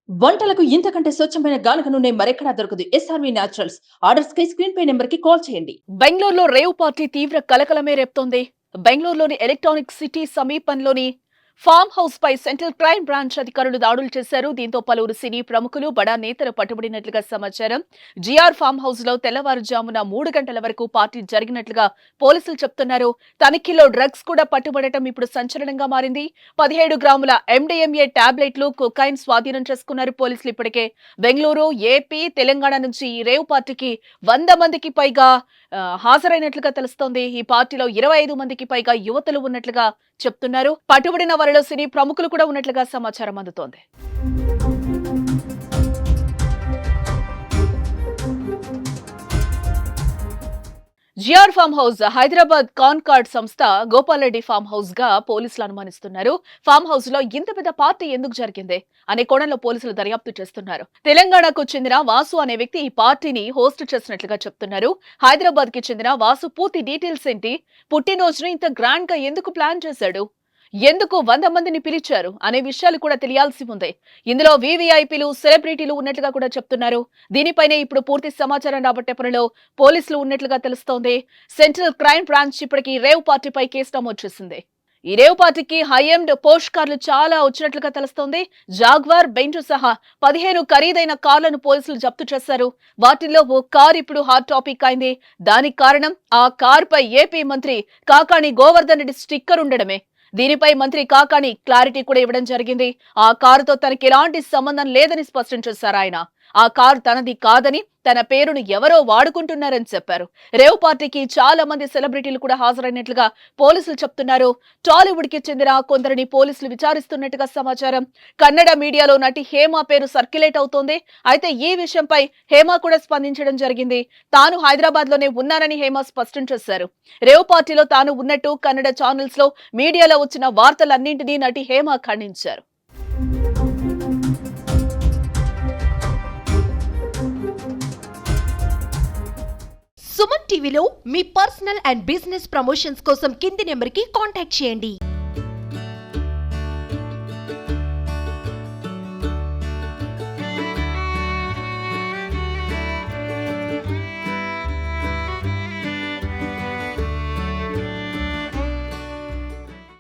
వంటలకు ఇంతకంటే స్వచ్ఛమైన గానుగ నూనె మరెక్కడా దొరకదు. SRV naturals. ఆర్డర్స్ కై స్క్రీన్ పై నెంబర్ కి కాల్ చేయండి. బెంగళూరులో రేవ్ పార్టీ తీవ్ర కలకలమే రేపుతోంది. బెంగళూరులోని ఎలక్ట్రానిక్ సిటీ సమీపంలోని ఫామ్ హౌస్ పై సెంట్రల్ క్రైమ్ బ్రాంచ్ అధికారులు దాడులు చేశారు. దీంతో పలువురు సినీ ప్రముఖులు, బడా నేతలు పట్టుబడినట్లుగా సమాచారం. జిఆర్ ఫామ్ హౌస్ లో తెల్లవారుజామున 3 గంటల వరకు పార్టీ జరిగినట్లుగా పోలీసులు చెప్తున్నారు. తనిఖీలో డ్రగ్స్ కూడా పట్టుబడటం ఇప్పుడు సంచలనంగా మారింది. 17 గ్రాముల ఎండిఎంఏ టాబ్లెట్లు, కొకైన్ స్వాధీనం చేసుకున్నారు పోలీసులు ఇప్పటికే. బెంగళూరు, ఏపీ, తెలంగాణ నుంచి ఈ రేవ్ పార్టీకి 100 మందికి పైగా హాజరైనట్లుగా తెలుస్తోంది. ఈ పార్టీలో 25 మందికి పైగా యువతులు ఉన్నట్లుగా చెప్తున్నారు. పట్టుబడిన వారిలో సినీ ప్రముఖులు కూడా ఉన్నట్లుగా సమాచారం అందుతోంది. GR farm house Hyderabad Concord సంస్థ గోపాల్ రెడ్డి ఫామ్ హౌస్ గా పోలీసులు అనుమానిస్తున్నారు. ఫామ్ హౌస్ లో ఇంత పెద్ద పార్టీ ఎందుకు జరిగింది అనే కోణంలో పోలీసులు దర్యాప్తు చేస్తున్నారు. తెలంగాణకు చెందిన వాసు అనే వ్యక్తి ఈ పార్టీని హోస్ట్ చేసినట్లుగా చెప్తున్నారు. హైదరాబాద్ కి చెందిన వాసు పూర్తి డీటెయిల్స్ ఏంటి, పుట్టినరోజును ఇంత గ్రాండ్ గా ఎందుకు ప్లాన్ చేశాడు, ఎందుకు 100 మందిని పిలిచారు అనే విషయాలు కూడా తెలియాల్సి ఉంది. ఇందులో వీవీఐపీలు, సెలబ్రిటీలు ఉన్నట్లుగా కూడా చెప్తున్నారు. దీనిపైనే ఇప్పుడు పూర్తి సమాచారం రాబట్టే పనిలో పోలీసులు ఉన్నట్లుగా తెలుస్తోంది. సెంట్రల్ క్రైమ్ బ్రాంచ్ ఇప్పటికీ రేవ్ పార్టీపై కేసు నమోదు చేసింది. ఈ రేవ్ పార్టీకి హై ఎండ్ పోష్ కార్లు చాలా వచ్చినట్లుగా తెలుస్తోంది. జాగ్వార్, బెంజు సహా 15 ఖరీదైన కార్లను పోలీసులు జప్తు చేశారు. వాటిల్లో ఓ కార్ ఇప్పుడు హాట్ టాపిక్ అయింది. దానికి కారణం ఆ కార్ పై ఏపీ మంత్రి కాకాణి గోవర్ధన్ రెడ్డి స్టిక్కర్ ఉండడమే. దీనిపై మంత్రి కాకాణి క్లారిటీ కూడా ఇవ్వడం జరిగింది. ఆ కారుతో తనకి ఎలాంటి సంబంధం లేదని స్పష్టం చేశారు ఆయన. ఆ కారు తనది కాదని, తన పేరును ఎవరో వాడుకుంటున్నారని చెప్పారు. రేవ్ పార్టీకి చాలా మంది సెలబ్రిటీలు కూడా హాజరైనట్లుగా పోలీసులు చెప్తున్నారు. టాలీవుడ్ కి చెందిన కొందరిని పోలీసులు విచారిస్తున్నట్టుగా సమాచారం. కన్నడ మీడియాలో నటి హేమ పేరు సర్క్యులేట్ అవుతోంది. అయితే ఈ విషయంపై హేమ కూడా స్పందించడం జరిగింది. తాను హైదరాబాద్ లోనే ఉన్నానని హేమ స్పష్టం చేశారు. రేవ్ పార్టీలో తాను ఉన్నట్టు కన్నడ ఛానల్స్ లో, మీడియాలో వచ్చిన వార్తలన్నింటినీ నటి హేమ ఖండించారు. సుమన్ టీవీలో మీ పర్సనల్ అండ్ బిజినెస్ ప్రమోషన్స్ కోసం కింది నెంబర్కి కాంటాక్ట్ చేయండి.